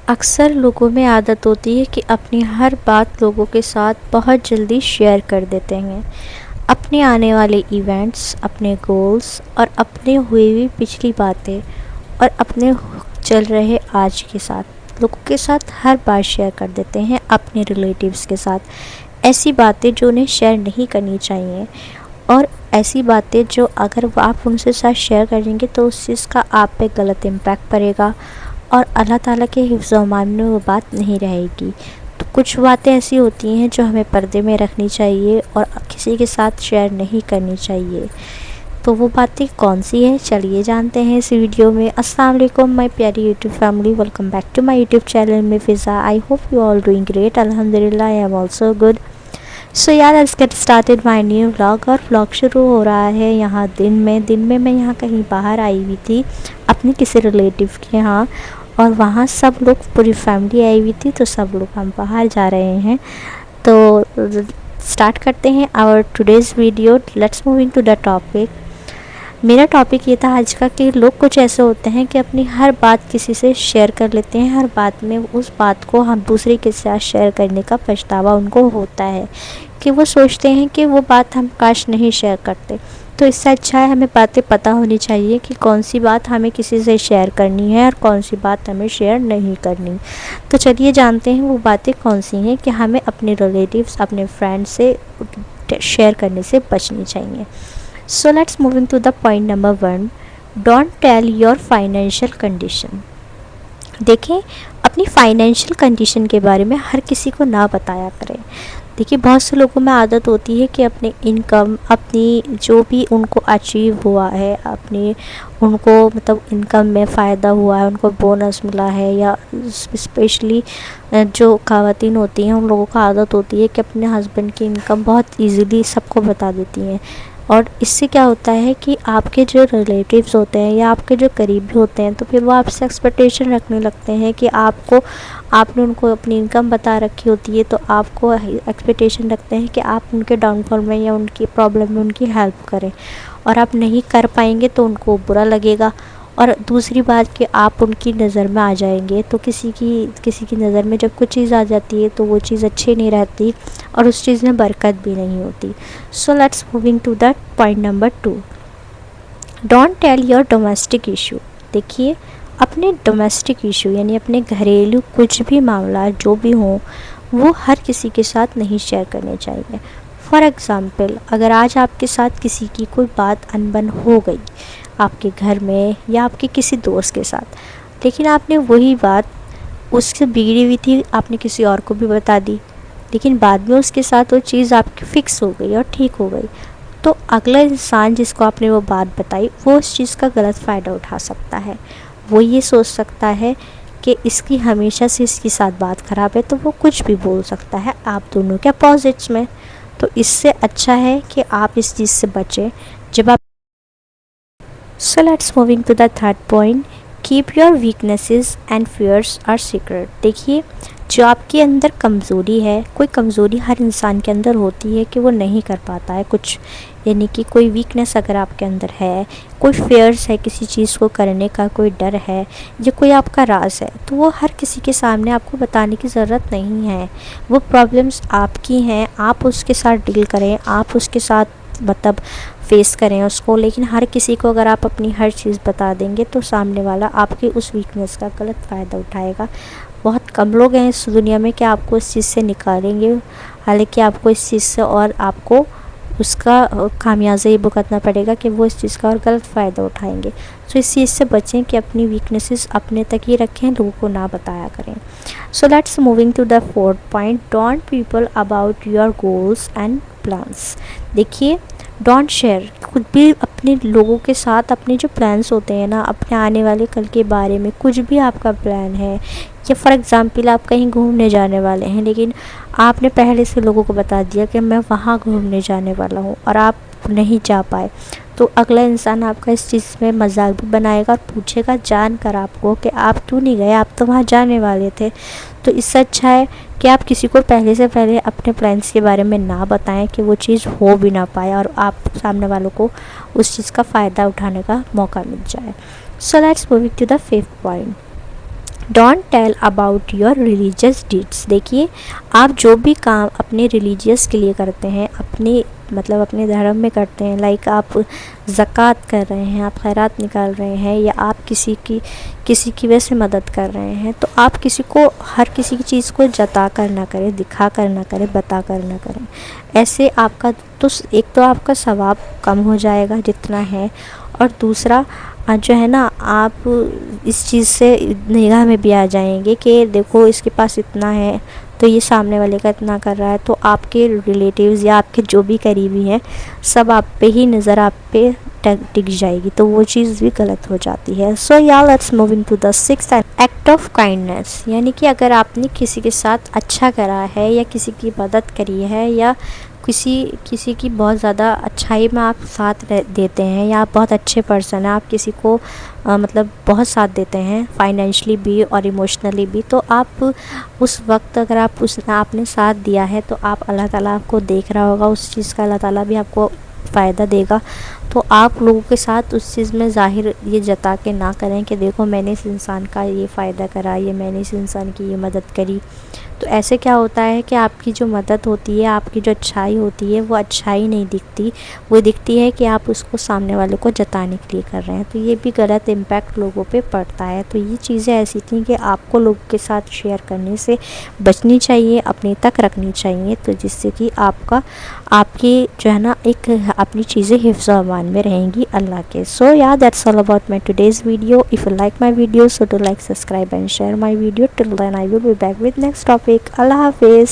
अक्सर लोगों में आदत होती है कि अपनी हर बात लोगों के साथ बहुत जल्दी शेयर कर देते हैं। अपने आने वाले इवेंट्स, अपने गोल्स और अपने हुई हुई पिछली बातें और अपने चल रहे आज के साथ लोगों के साथ हर बात शेयर कर देते हैं। अपने रिलेटिव्स के साथ ऐसी बातें जो उन्हें शेयर नहीं करनी चाहिए, और ऐसी बातें जो अगर आप उनसे साथ शेयर करेंगे तो उस चीज़ का आप पे गलत इम्पैक्ट पड़ेगा और अल्लाह ताला के हिफ्ज़ व अमान में वो बात नहीं रहेगी। तो कुछ बातें ऐसी होती हैं जो हमें पर्दे में रखनी चाहिए और किसी के साथ शेयर नहीं करनी चाहिए। तो वो बातें कौन सी है, चलिए जानते हैं इस वीडियो में। अस्सलाम वालेकुम माय प्यारी YouTube family, welcome back to my YouTube channel में Fiza. I hope you all doing great, अल्हम्दुलिल्लाह I am also good. So यार, let's get started my new vlog. और व्लॉग शुरू हो रहा है यहाँ दिन में मैं यहाँ कहीं बाहर आई हुई थी अपने किसी रिलेटिव के यहाँ, और वहाँ सब लोग, पूरी फैमिली आई हुई थी, तो सब लोग हम बाहर जा रहे हैं। तो स्टार्ट करते हैं our today's video. Let's moving to the topic. मेरा टॉपिक ये था आज का कि लोग कुछ ऐसे होते हैं कि अपनी हर बात किसी से शेयर कर लेते हैं। हर बात में उस बात को हम दूसरे के साथ शेयर करने का पछतावा उनको होता है, कि वो सोचते हैं कि वो बात हम काश नहीं शेयर करते। तो इससे अच्छा है हमें बातें पता होनी चाहिए कि कौन सी बात हमें किसी से शेयर करनी है और कौन सी बात हमें शेयर नहीं करनी। तो चलिए जानते हैं वो बातें कौन सी हैं कि हमें अपने रिलेटिव्स, अपने फ्रेंड्स से शेयर करने से बचनी चाहिए। So let's moving to the point number 1, don't tell your financial condition. देखिए, अपनी फाइनेंशियल कंडीशन के बारे में हर किसी को ना बताया करें। देखिए, बहुत से लोगों में आदत होती है कि अपने इनकम, अपनी जो भी उनको अचीव हुआ है, अपने उनको मतलब इनकम में फ़ायदा हुआ है, उनको बोनस मिला है, या स्पेशली जो ख़वातीन होती हैं उन लोगों का आदत होती है कि अपने हस्बैंड की इनकम बहुत इजीली सबको बता देती हैं। और इससे क्या होता है कि आपके जो रिलेटिव्स होते हैं या आपके जो करीबी होते हैं, तो फिर वो आपसे एक्सपेक्टेशन रखने लगते हैं कि आपने उनको अपनी इनकम बता रखी होती है, तो आपको एक्सपेक्टेशन रखते हैं कि आप उनके डाउनफॉल में या उनकी प्रॉब्लम में उनकी हेल्प करें, और आप नहीं कर पाएंगे तो उनको बुरा लगेगा। और दूसरी बात कि आप उनकी नज़र में आ जाएंगे, तो किसी की नज़र में जब कुछ चीज़ आ जाती है तो वो चीज़ अच्छी नहीं रहती और उस चीज़ में बरकत भी नहीं होती। So let's moving to the point number 2, don't tell your domestic issue. देखिए, अपने डोमेस्टिक इशू यानी अपने घरेलू कुछ भी मामला जो भी हो, वो हर किसी के साथ नहीं शेयर करने चाहिए। फॉर एग्ज़ाम्पल, अगर आज आपके साथ किसी की कोई बात अनबन हो गई आपके घर में या आपके किसी दोस्त के साथ, लेकिन आपने वही बात, उससे बिगड़ी हुई थी, आपने किसी और को भी बता दी, लेकिन बाद में उसके साथ वो चीज़ आपकी फ़िक्स हो गई और ठीक हो गई, तो अगला इंसान जिसको आपने वो बात बताई वो उस चीज़ का गलत फ़ायदा उठा सकता है। वो ये सोच सकता है कि इसकी हमेशा से इसके साथ बात ख़राब है, तो वो कुछ भी बोल सकता है आप दोनों के अपोजिट्स में। तो इससे अच्छा है कि आप इस चीज़ से बचें जब आप। So let's moving to the third point, keep your weaknesses and fears are secret. देखिए, जो आपके अंदर कमज़ोरी है, कोई कमज़ोरी हर इंसान के अंदर होती है कि वो नहीं कर पाता है कुछ, यानी कि कोई वीकनेस अगर आपके अंदर है, कोई फियर्स है, किसी चीज़ को करने का कोई डर है, या कोई आपका राज है, तो वो हर किसी के सामने आपको बताने की ज़रूरत नहीं है। वो प्रॉब्लम्स आपकी हैं, आप उसके साथ डील करें, आप उसके साथ मतलब फेस करें उसको। लेकिन हर किसी को अगर आप अपनी हर चीज़ बता देंगे तो सामने वाला आपकी उस वीकनेस का गलत फ़ायदा उठाएगा। बहुत कम लोग हैं इस दुनिया में कि आपको इस चीज़ से निकालेंगे, हालांकि आपको इस चीज़ से और आपको उसका खामियाजा भुगतना पड़ेगा कि वो इस चीज़ का और गलत फ़ायदा उठाएंगे। तो इस चीज़ से बचें कि अपनी वीकनेसेस अपने तक ही रखें, लोगों को ना बताया करें। So let's moving to the fourth point, don't people about your goals and plans. देखिए, डोंट शेयर खुद भी अपने लोगों के साथ अपने जो प्लान्स होते हैं ना, अपने आने वाले कल के बारे में कुछ भी आपका प्लान है, या फॉर एग्ज़ाम्पल आप कहीं घूमने जाने वाले हैं, लेकिन आपने पहले से लोगों को बता दिया कि मैं वहाँ घूमने जाने वाला हूँ और आप नहीं जा पाए, तो अगला इंसान आपका इस चीज़ में मजाक भी बनाएगा और पूछेगा जान कर आपको कि आप क्यों नहीं गए, आप तो वहाँ जाने वाले थे। तो इससे अच्छा है कि आप किसी को पहले से पहले अपने प्लान्स के बारे में ना बताएं कि वो चीज़ हो भी ना पाए और आप सामने वालों को उस चीज़ का फ़ायदा उठाने का मौका मिल जाए। So let's move to the fifth point, don't tell about your religious deeds. देखिए, आप जो भी काम अपने रिलीजियस के लिए करते हैं, अपने मतलब अपने धर्म में करते हैं, लाइक आप ज़कात कर रहे हैं, आप खैरात निकाल रहे हैं, या आप किसी की वजह से मदद कर रहे हैं, तो आप किसी को, हर किसी की चीज़ को जता कर ना करें, दिखा कर ना करें, बता कर ना करें। ऐसे आपका तो एक तो आपका सवाब कम हो जाएगा जितना है, और दूसरा जो है ना, आप इस चीज़ से निगाह में भी आ जाएंगे कि देखो इसके पास इतना है, तो ये सामने वाले का इतना कर रहा है, तो आपके रिलेटिव्स या आपके जो भी करीबी हैं सब आप पे ही नज़र, आप पे टिक जाएगी, तो वो चीज़ भी गलत हो जाती है। सो या let's move in to the sixth act of kindness. यानी कि अगर आपने किसी के साथ अच्छा करा है, या किसी की मदद करी है, या किसी की बहुत ज़्यादा अच्छाई में आप साथ देते हैं, या आप बहुत अच्छे पर्सन हैं, आप किसी को मतलब बहुत साथ देते हैं फाइनेंशियली भी और इमोशनली भी, तो आप उस वक्त अगर आपने साथ दिया है, तो आप अल्लाह ताला आपको देख रहा होगा, उस चीज़ का अल्लाह ताला भी आपको फ़ायदा देगा। तो आप लोगों के साथ उस चीज़ में ज़ाहिर ये जता के ना करें कि देखो मैंने इस इंसान का ये फ़ायदा करा, ये मैंने इस इंसान की ये मदद करी। तो ऐसे क्या होता है कि आपकी जो मदद होती है, आपकी जो अच्छाई होती है, वो अच्छाई नहीं दिखती, वो दिखती है कि आप उसको सामने वाले को जताने के लिए कर रहे हैं। तो ये भी गलत इम्पैक्ट लोगों पे पड़ता है। तो ये चीज़ें ऐसी थी कि आपको लोगों के साथ शेयर करने से बचनी चाहिए, अपने तक रखनी चाहिए, तो जिससे कि आपकी जो है ना, एक अपनी चीज़ें हिफ्ज़ व अमान में रहेंगी अल्लाह के। So yeah that's all about my today's video. If you like my video, so do like, subscribe and share my video. Till then I will be back with next topic. अल्लाह हाफिज़।